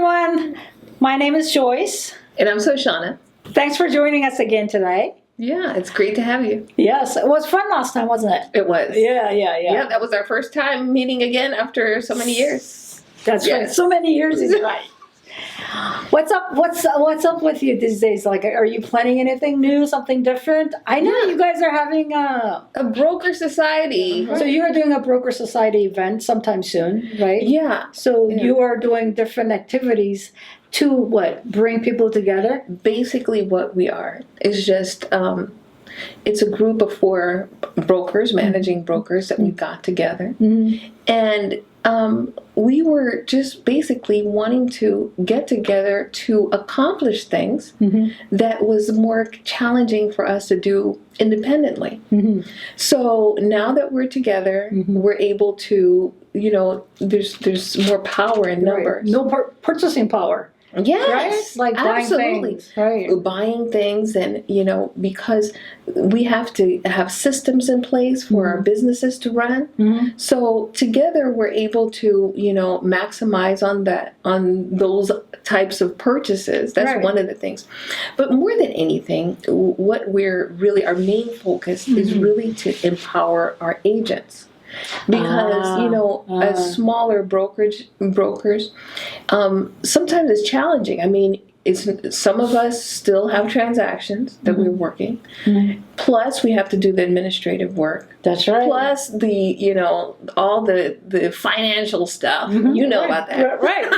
everyone. My name is Joyce. And I'm Soshana. Thanks for joining us again today. Yeah, it's great to have you. Yes, it was fun last time, wasn't it? It was. Yeah. Yeah, that was our first time meeting again after so many years. That's right. So many years is right. What's up? What's up with you these days? Like, are you planning anything new, something different? I know you guys are having a broker society. So you are doing a broker society event sometime soon, right? Yeah. So you are doing different activities to what? Bring people together? Basically what we are is just, it's a group of 4 brokers, managing brokers that we got together. Mm-hmm. And we were just basically wanting to get together to accomplish things that was more challenging for us to do independently. Mm-hmm. So now that we're together, we're able to, there's more power in numbers. Right. No purchasing power. Yes, right? Like absolutely. Buying things, and because we have to have systems in place for our businesses to run. Mm-hmm. So together we're able to, maximize on those types of purchases. That's one of the things. But more than anything, what our main focus is really to empower our agents. Because as smaller brokers, sometimes it's challenging. I mean, some of us still have transactions that we're working. Mm-hmm. Plus, we have to do the administrative work. That's right. Plus the all the financial stuff. Mm-hmm. You know about that, right.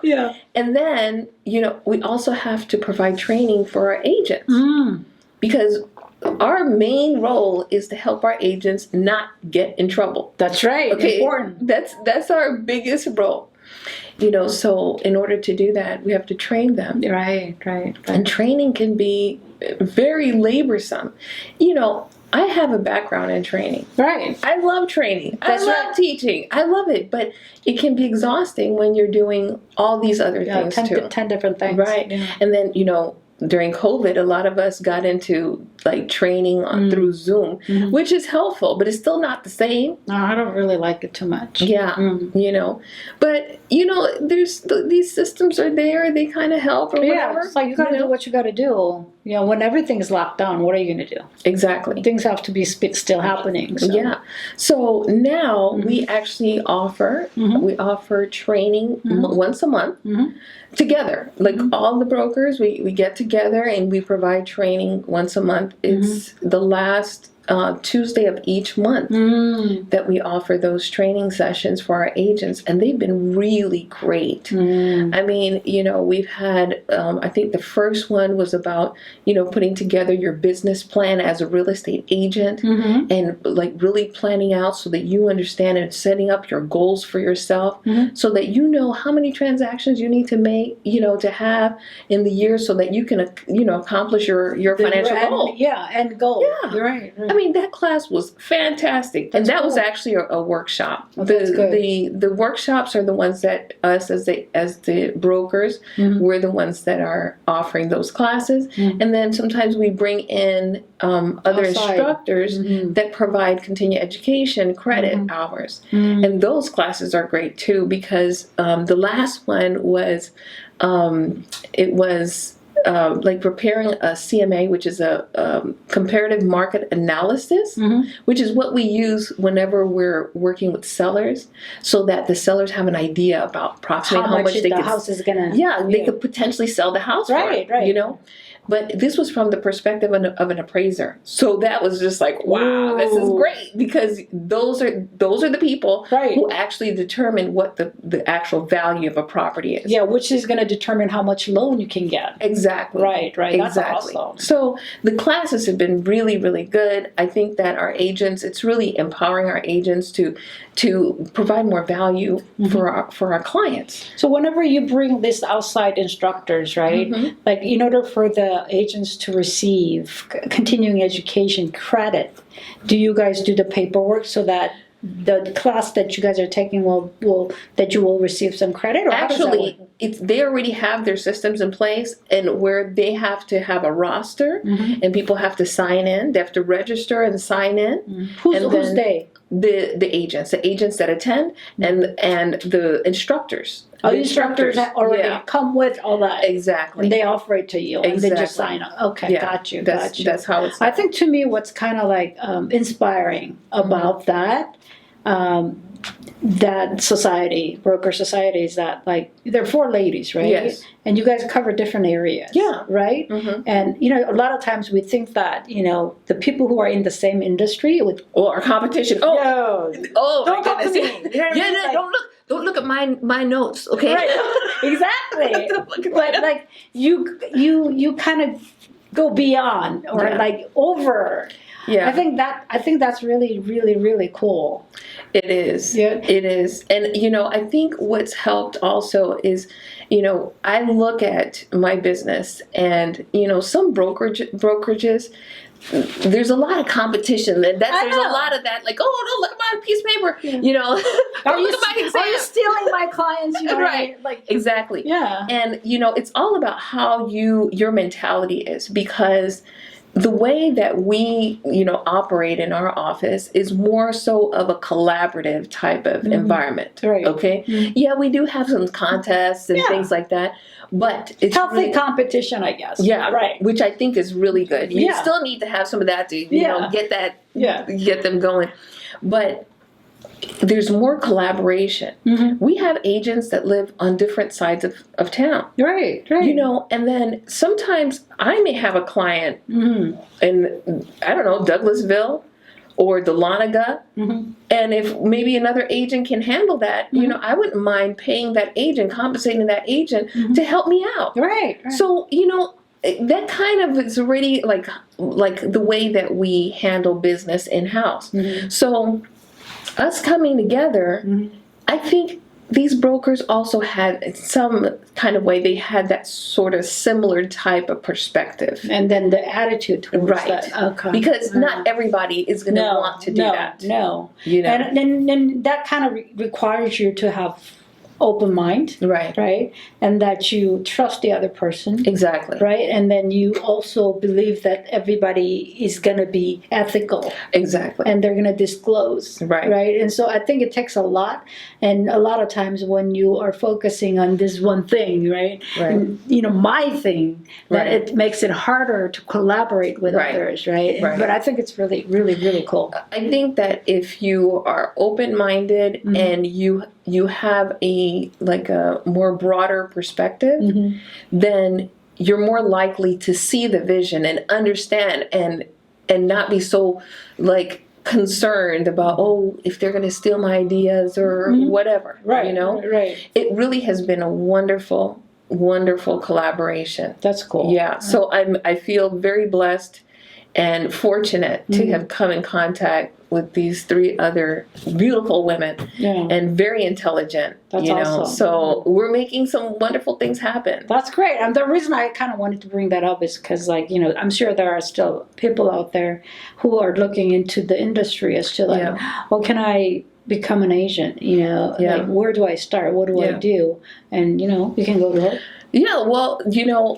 Yeah. And then we also have to provide training for our agents because our main role is to help our agents not get in trouble. That's right. Okay, important. That's our biggest role. So in order to do that, we have to train them. Right. And training can be very laborsome. I have a background in training. Right. I love training. I love teaching. I love it. But it can be exhausting when you're doing all these other things 10 different things. Right. Yeah. And then, during COVID, a lot of us got into training through Zoom, which is helpful, but it's still not the same. No, I don't really like it too much. Yeah, but there's these systems are there; they kind of help or whatever. It's like you got to do what you got to do. When everything's locked down, what are you going to do? Exactly. Things have to be still happening. So. Yeah. So now we actually offer training once a month. Together, all the brokers, we get together and we provide training once a month. It's the last Tuesday of each month that we offer those training sessions for our agents, and they've been really great. I mean, we've had, I think the first one was about, putting together your business plan as a real estate agent and really planning out so that you understand and setting up your goals for yourself so that you know how many transactions you need to make, to have in the year so that you can, accomplish your financial goal. Yeah, and goal. Yeah. Right. I mean, that class was fantastic. And that was actually a workshop. Oh, that's good. The workshops are the ones that us as the brokers, we're the ones that are offering those classes. And then sometimes we bring in other instructors that provide continuing education credit hours. And those classes are great too because the last one was preparing a CMA, which is a comparative market analysis, which is what we use whenever we're working with sellers, so that the sellers have an idea about approximately how much they the house is gonna. They could potentially sell the house. Right. But this was from the perspective of an appraiser, so that was just like, wow, this is great because those are the people who actually determine what the actual value of a property is. Yeah, which is going to determine how much loan you can get. Exactly. Right. Exactly. That's awesome. So the classes have been really, really good. I think that our agents, it's really empowering our agents to provide more value for our clients. So whenever you bring these outside instructors, right, in order for the agents to receive continuing education credit, do you guys do the paperwork so that the class that you guys are taking that you will receive some credit? Or actually, they already have their systems in place, and where they have to have a roster and people have to sign in. They have to register and sign in. Who's they? the agents that attend, and the instructors. Oh, the instructors that already come with all that. Exactly. And they offer it to you, and they just sign up. Okay, Yeah. got you. That's how it's. I think to me, what's kind of like inspiring about that, that society, broker society, is that like there are 4 ladies, right? Yes. And you guys cover different areas. Yeah. Right. And a lot of times we think that the people who are in the same industry with our competition. Oh, don't talk to me. Don't look at my notes, okay? Right. Exactly. But like you kind of go beyond or like over. Yeah. I think that's really, really, really cool. It is. Yeah. It is. And I think what's helped also is, I look at my business and some brokerages, there's a lot of competition, and there's a lot of that, like, oh, don't look at my piece of paper, don't look at my exam. Are you stealing my clients? Right, like exactly. Yeah. And it's all about how your mentality is, because the way that we operate in our office is more so of a collaborative type of environment. Right. Okay. Yeah, we do have some contests and things like that, but it's healthy competition, I guess. Yeah, right. Which I think is really good. You still need to have some of that to get them going, but there's more collaboration. We have agents that live on different sides of town. Right. And then sometimes I may have a client in, I don't know, Douglasville or Dahlonega. And if maybe another agent can handle that, I wouldn't mind paying that agent, compensating that agent to help me out. Right. So, that kind of is already like the way that we handle business in-house. So us coming together, I think these brokers also had some kind of way, they had that sort of similar type of perspective. And then the attitude towards that. Okay. Because not everybody is going to want to do that. No. And then that kind of requires you to have open mind, right, and that you trust the other person, exactly, right, and then you also believe that everybody is going to be ethical, exactly, and they're going to disclose, right, and so I think it takes a lot, and a lot of times when you are focusing on this one thing, right, and, my thing, that it makes it harder to collaborate with others, right, but I think it's really, really, really cool. I think that if you are open-minded and you have a more broader perspective, then you're more likely to see the vision and understand and not be so concerned about, if they're going to steal my ideas or whatever, It really has been a wonderful collaboration. That's cool. Yeah. So I feel very blessed and fortunate to have come in contact with these 3 other beautiful women and very intelligent. That's awesome. So we're making some wonderful things happen. That's great. And the reason I kind of wanted to bring that up is because, I'm sure there are still people out there who are looking into the industry as to can I become an agent? Where do I start? What do I do? And you can go to it. Yeah, well,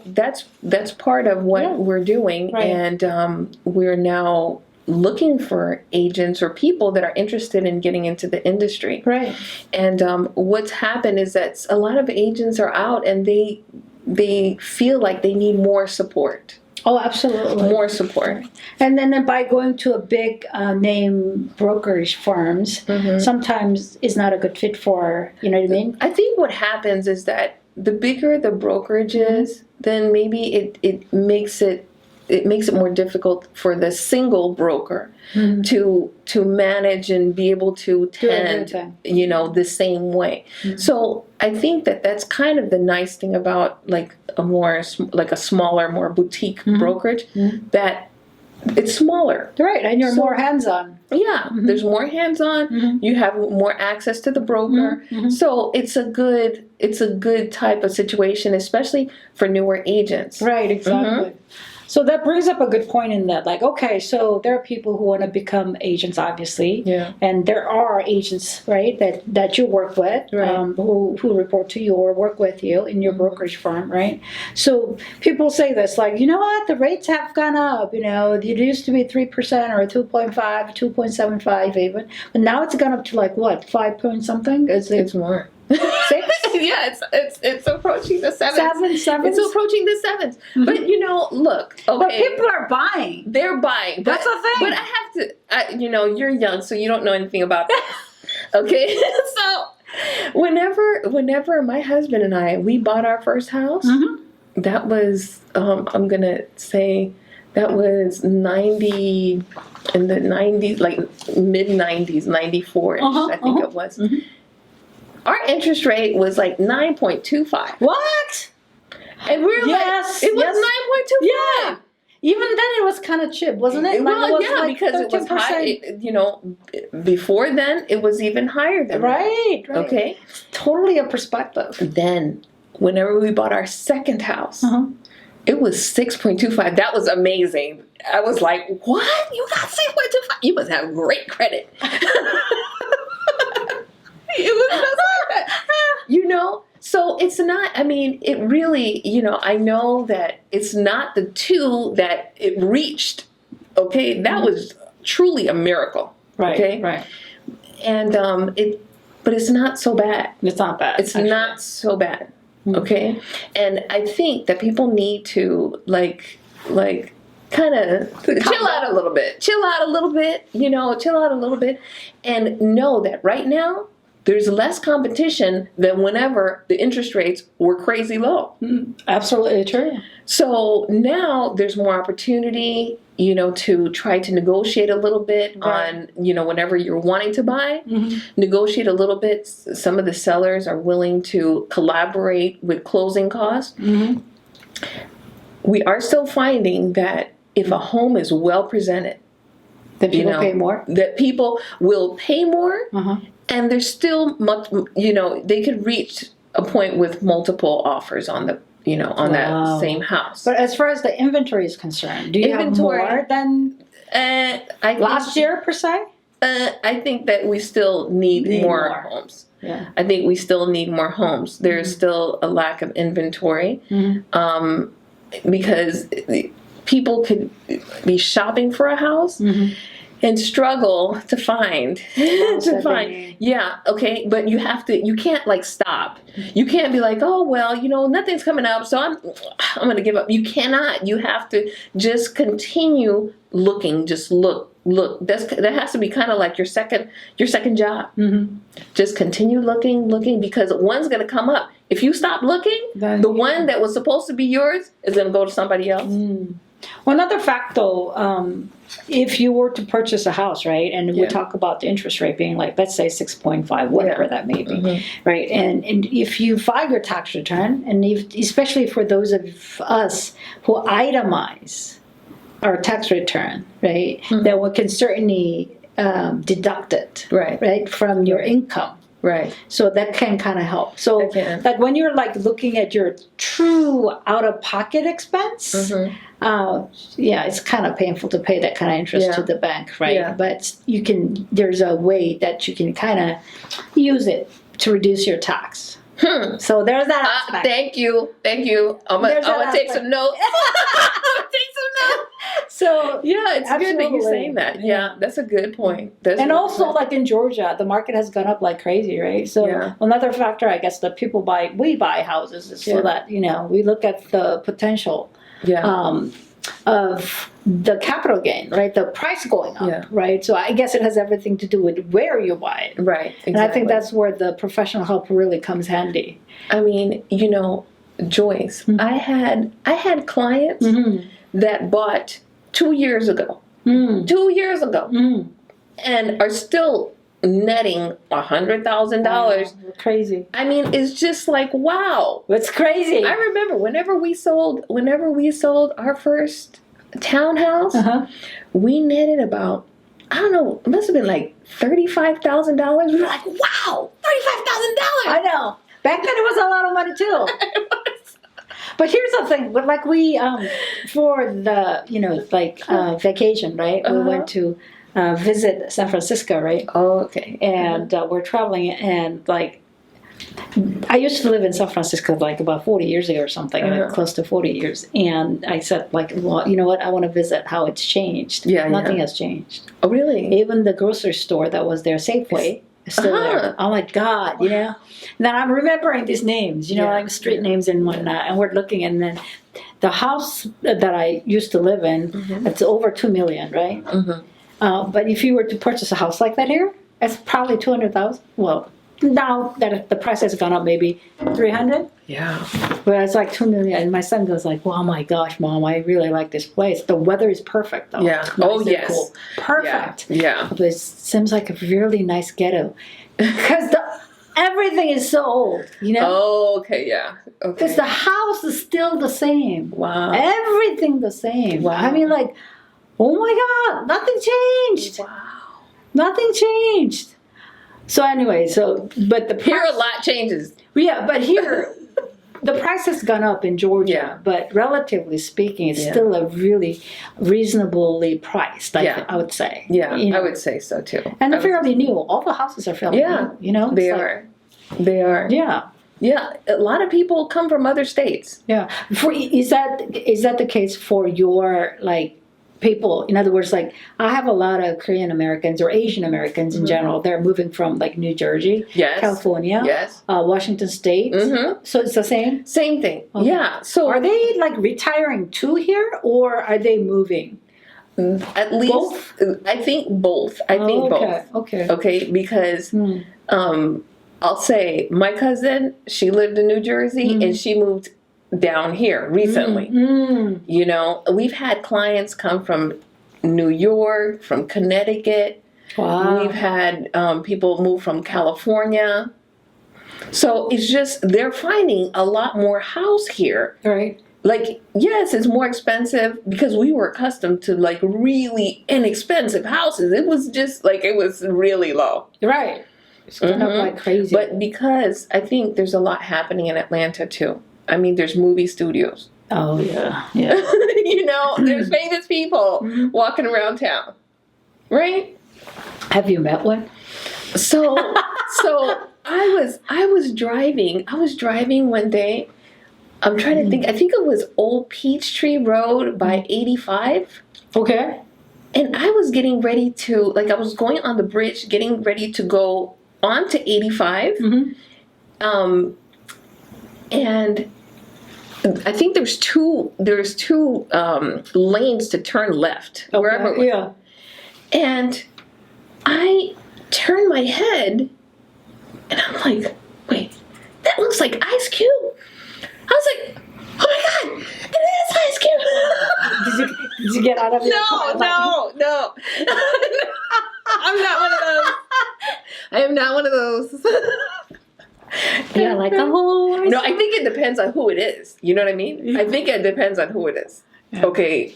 that's part of what we're doing, and we're now looking for agents or people that are interested in getting into the industry. Right. And what's happened is that a lot of agents are out and they feel like they need more support. Oh, absolutely. More support. And then by going to a big name brokerage firms, sometimes is not a good fit for, you know what I mean? I think what happens is that the bigger the brokerage is, then maybe it makes it more difficult for the single broker to manage and be able to tend, the same way. So I think that's kind of the nice thing about a smaller, more boutique brokerage, that it's smaller. Right, and you're more hands-on. Yeah, there's more hands-on. You have more access to the broker. So it's a good type of situation, especially for newer agents. Right, exactly. So that brings up a good point in that, like, okay, so there are people who want to become agents, obviously, Yeah. and there are agents, right, that you work with, Right. who report to you or work with you in your brokerage firm, right? So people say this, like, you know what, the rates have gone up. You know, it used to be 3% or 2.5, 2.75 even, but now it's gone up to like what, 5 point something? Is it It's more. 6? Yeah, it's approaching the sevens. Seven? It's approaching the sevens. But you know, look, okay. But people are buying. They're buying. That's the thing. But I have to, you know, you're young, so you don't know anything about this. Okay? So whenever my husband and I, we bought our first house, that was, I'm going to say, that was 90, in the 90s, like mid-90s, 94-ish, I think it was. Our interest rate was like 9.25. What? And we were Yes, like, it was yes. 9.25. Yeah. Even then it was kind of cheap, wasn't it? Well, Like, it was yeah, like because it was 13%. high. You know, before then, it was even higher than that. Right. Okay? Totally a perspective. Then, whenever we bought our second house, it was 6.25. That was amazing. I was like, what? You got 6.25? You must have great credit. It was just like that. You know? So it's not, I mean, it really, you know, I know that it's not the two that it reached. Okay? That was truly a miracle. Right. Okay? Right. And but it's not so bad. It's not bad. It's not so bad. Okay? And I think that people need to like kind of chill out a little bit. Chill out a little bit, you know, chill out a little bit and know that right now there's less competition than whenever the interest rates were crazy low. Absolutely true. So now there's more opportunity, you know, to try to negotiate a little bit on, you know, whenever you're wanting to buy, negotiate a little bit. Some of the sellers are willing to collaborate with closing costs. We are still finding that if a home is well presented, that people pay more. That people will pay more, and there's still much, you know, they could reach a point with multiple offers on the, you know, on that same house. But as far as the inventory is concerned, do you have more than last year per se? I think that we still need more homes. Yeah. I think we still need more homes. There's still a lack of inventory, because people could be shopping for a house and struggle to find yeah, okay, but you can't like stop. You can't be like, oh well, you know, nothing's coming up, so I'm gonna give up. You cannot. You have to just continue looking. Just look. That has to be kind of like your second job. Just continue looking, because one's gonna come up. If you stop looking, the one that was supposed to be yours is gonna go to somebody else. Well, another fact though, if you were to purchase a house, right, and we talk about the interest rate being like, let's say 6.5, whatever that may be, right, and if you file your tax return, and especially for those of us who itemize our tax return, right, then we can certainly deduct it, right, from your income. Right. So that can kind of help. So like when you're like looking at your true out-of-pocket expense, it's kind of painful to pay that kind of interest to the bank, right? Yeah. But there's a way that you can kind of use it to reduce your tax. So there's that aspect. Thank you. I'm gonna take some notes. So yeah, it's good that you're saying that. Yeah, that's a good point. And also, like in Georgia, the market has gone up like crazy, right? So another factor, I guess, that we buy houses is so that, you know, we look at the potential of the capital gain, right? The price going up, right? So I guess it has everything to do with where you buy it. Right, exactly. And I think that's where the professional help really comes handy. I mean, you know, Joyce, I had clients that bought 2 years ago. 2 years ago. And are still netting $100,000. Crazy. I mean, it's just like, wow. It's crazy. I remember whenever we sold our first townhouse, we netted about, I don't know, it must have been like $35,000. We were like, wow, $35,000. I know. Back then it was a lot of money too. But here's the thing, but like we for the vacation, right? We went to visit San Francisco, right? Oh, okay. And we're traveling, and like I used to live in San Francisco like about 40 years ago or something, close to 40 years. And I said, like, well, you know what? I want to visit how it's changed. Yeah, Nothing has changed. Oh, really? Even the grocery store that was there, Safeway, is still there. Oh my God, you know? And then I'm remembering these names, like street names and whatnot. And we're looking, and then the house that I used to live in, it's over $2 million, right? But if you were to purchase a house like that here, it's probably $200,000. Well, now that the price has gone up, maybe 300. Yeah. But it's like $2 million. And my son goes like, "Well, oh my gosh, Mom, I really like this place. The weather is perfect, though. Yeah. Nice and cool. Perfect. Yeah. But it seems like a really nice ghetto because everything is so old. Oh, okay. Yeah. Okay. Because the house is still the same. Wow. Everything the same. Wow. I mean, like, oh my God, nothing changed. Wow. Nothing changed. So anyway, but the price, here a lot changes. Yeah, but here the price has gone up in Georgia, but relatively speaking, it's still a really reasonably priced. I would say. Yeah, I would say so too. And they're fairly new. All the houses are fairly new. They are. They are. Yeah. Yeah, a lot of people come from other states. Yeah. Is that the case for your people? In other words, like I have a lot of Korean Americans or Asian Americans in general. They're moving from like New Jersey, California, Washington State. So it's the same? Same thing. Okay. Yeah. So are they like retiring too here, or are they moving? At least both? I think both. Both. Okay, because I'll say my cousin, she lived in New Jersey and she moved down here recently. We've had clients come from New York, from Connecticut. Wow. We've had people move from California. So it's just they're finding a lot more house here. Right. Like, yes, it's more expensive because we were accustomed to like really inexpensive houses. It was just like it was really low. Right. It's gone up like crazy. But because I think there's a lot happening in Atlanta too. I mean, there's movie studios. Oh, yeah. Yeah. There's famous people walking around town. Right? Have you met one? So I was driving one day. I'm trying to think. I think it was Old Peachtree Road by 85. Okay. And I was getting ready to, I was going on the bridge, getting ready to go onto 85. And I think there's two lanes to turn left, wherever it was. Yeah. And I turned my head, and I'm like, wait, that looks like Ice Cube. I was like, oh my God, it is Ice Cube. Did you get out of your car? No. I'm not one of those. I am not one of those. Yeah, like, oh. No, I think it depends on who it is. You know what I mean? Yeah. I think it depends on who it is. Yeah. Okay.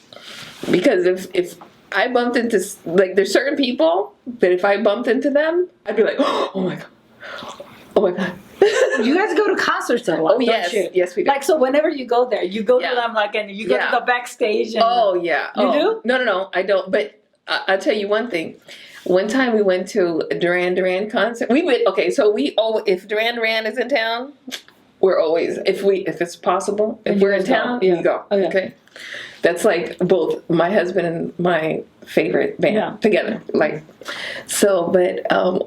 Because if I bumped into, there's certain people that if I bumped into them, I'd be like, oh my God. Oh my God. You guys go to concerts a lot, don't you? Yes, we do. So whenever you go there, you go to them and you go to the backstage. And You do? No, I don't. But I'll tell you one thing. One time we went to a Duran Duran concert. If Duran Duran is in town, we're always, if it's possible, if we're in town, we go. Oh, yeah. Okay. That's like both my husband and my favorite band together. But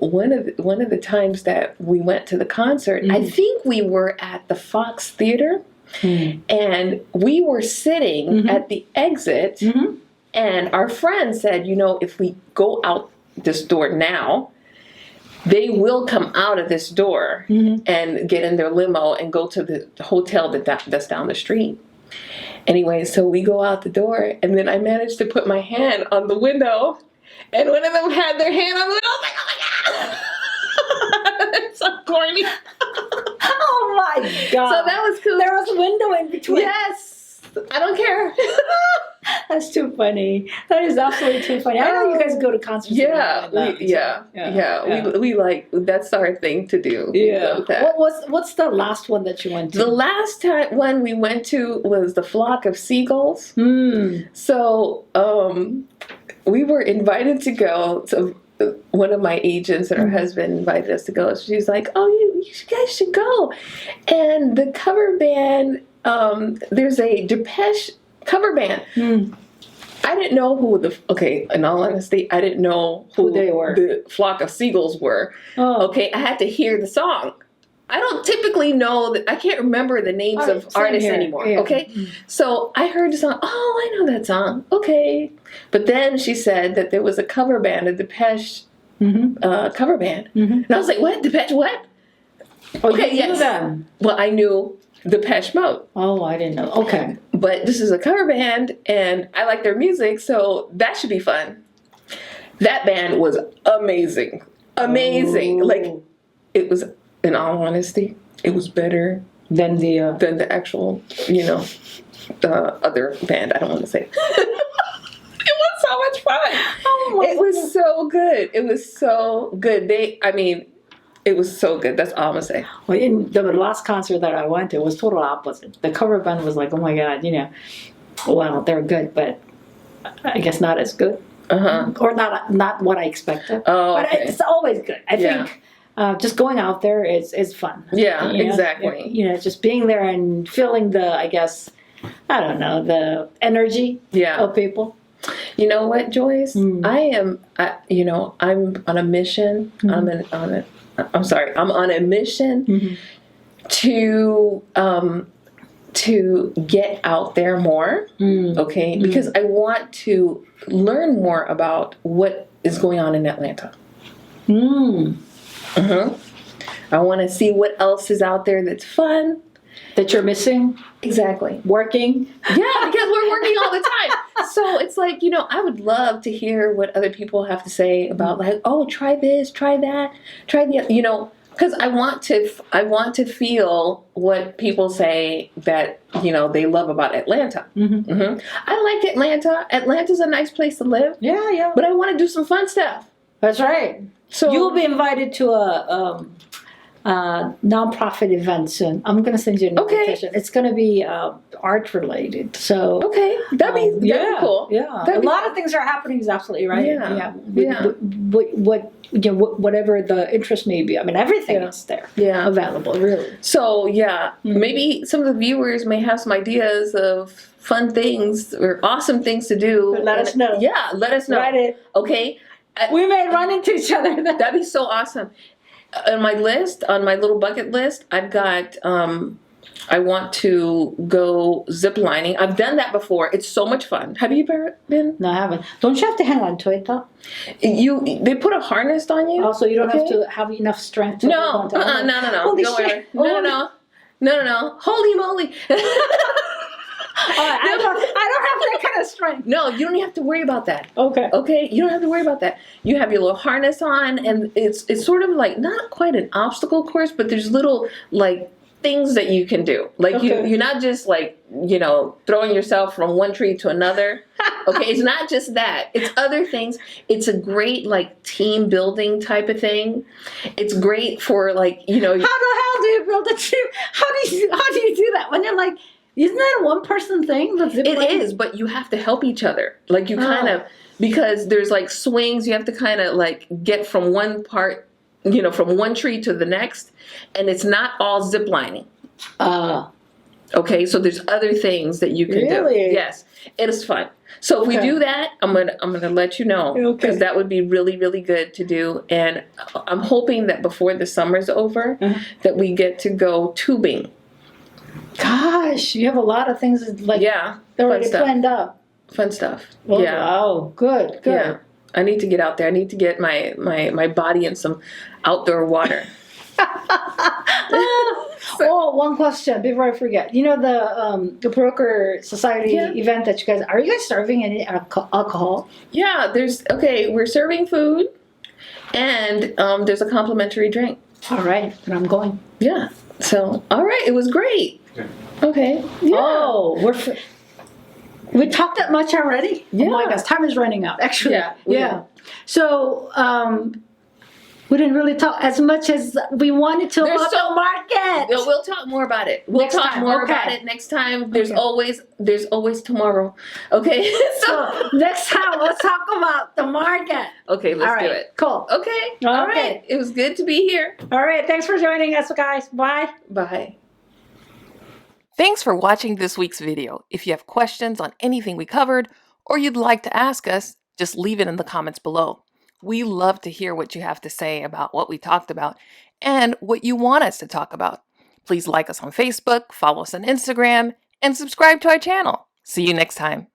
one of the times that we went to the concert, I think we were at the Fox Theater, and we were sitting at the exit, and our friend said, if we go out this door now, they will come out of this door and get in their limo and go to the hotel that's down the street. Anyway, so we go out the door, and then I managed to put my hand on the window, and one of them had their hand on the window. I was like, oh my God! That's so corny. Oh my God. So that was cool. There was a window in between. Yes. I don't care. That's too funny. That is absolutely too funny. I know you guys go to concerts. Yeah, and all that, yeah. We like, that's our thing to do. We love that. What's the last one that you went to? The last one we went to was the Flock of Seagulls. So we were invited to go to. One of my agents and her husband invited us to go. She's like, "Oh, you guys should go." And the cover band, there's a Depeche cover band. I didn't know who in all honesty, I didn't know who they were. The Flock of Seagulls were. Okay, I had to hear the song. I don't typically know that. I can't remember the names of artists anymore. Yeah. Okay, so I heard the song. Oh, I know that song. Okay, but then she said that there was a cover band, a Depeche cover band, and I was like, "What? Depeche? What?" Okay, yes. Them. Well, I knew Depeche Mode. Oh, I didn't know. Okay, but this is a cover band, and I like their music, so that should be fun. That band was amazing, amazing. Like it was. In all honesty, it was better than the actual, other band. I don't want to say. It was so much fun. Oh my! It was so good. It was so good. It was so good. That's all I'm gonna say. Well, in the last concert that I went to, it was total opposite. The cover band was like, oh my God, well, they're good, but I guess not as good. Or not what I expected. Oh, but it's always good. I think. Just going out there is fun. Yeah, exactly. Just being there and feeling the energy of people. You know what, Joyce? I'm on a mission. I'm on a mission to get out there more. Okay, because I want to learn more about what is going on in Atlanta. I want to see what else is out there that's fun. That you're missing? Exactly. Working? Yeah, because we're working all the time. So it's like, I would love to hear what other people have to say about like, oh, try this, try that, try the, because I want to feel what people say that, they love about Atlanta. I like Atlanta. Atlanta's a nice place to live. Yeah. But I want to do some fun stuff. That's right. So you will be invited to a nonprofit event soon. I'm going to send you an invitation. It's going to be art related. So that'd be cool. Yeah, a lot of things are happening. Is absolutely right. Whatever the interest may be. I mean, everything is there. Yeah, available. Really. So maybe some of the viewers may have some ideas of fun things or awesome things to do. But let us know. Yeah, let us know. Write it. Okay. We may run into each other. That'd be so awesome. On my little bucket list, I've got, I want to go zip lining. I've done that before. It's so much fun. Have you ever been? No, I haven't. Don't you have to hang on to it though? They put a harness on you. Also, you don't have to have enough strength to No. Holy shit. No. Holy moly. I don't have that kind of strength. No, you don't have to worry about that. Okay, you don't have to worry about that. You have your little harness on, and it's sort of like not quite an obstacle course, but there's little like things that you can do. Like you're not just like throwing yourself from one tree to another. Okay, it's not just that. It's other things. It's a great like team building type of thing. It's great for like How the hell do you build a team? How do you do that when you're like? Isn't that a one-person thing? It is, but you have to help each other. Like you kind of, because there's like swings, you have to kind of like get from one part, from one tree to the next, and it's not all zip lining. Okay, so there's other things that you can do. Yes, it is fun. So if we do that, I'm gonna let you know because that would be really, really good to do. And I'm hoping that before the summer's over, that we get to go tubing. Gosh, you have a lot of things they're already planned up. Fun stuff. Oh, wow, good. Yeah, I need to get out there. I need to get my body in some outdoor water. One question before I forget. The Broker Society event that you guys are you guys serving any alcohol? Yeah, we're serving food, and there's a complimentary drink. All right, and I'm going. Yeah. So all right, it was great. Okay. Yeah. Oh, We talked that much already? Yeah. Oh my gosh, time is running out, actually. Yeah. So, we didn't really talk as much as we wanted to about the market. We'll talk more about it. We'll Next talk time, more okay. about it next time. There's always tomorrow. Okay. So next time, let's talk about the market. Okay, let's do it. Cool. Okay. All right. It was good to be here. All right. Thanks for joining us, guys. Bye. Bye. Thanks for watching this week's video. If you have questions on anything we covered or you'd like to ask us, just leave it in the comments below. We love to hear what you have to say about what we talked about and what you want us to talk about. Please like us on Facebook, follow us on Instagram, and subscribe to our channel. See you next time.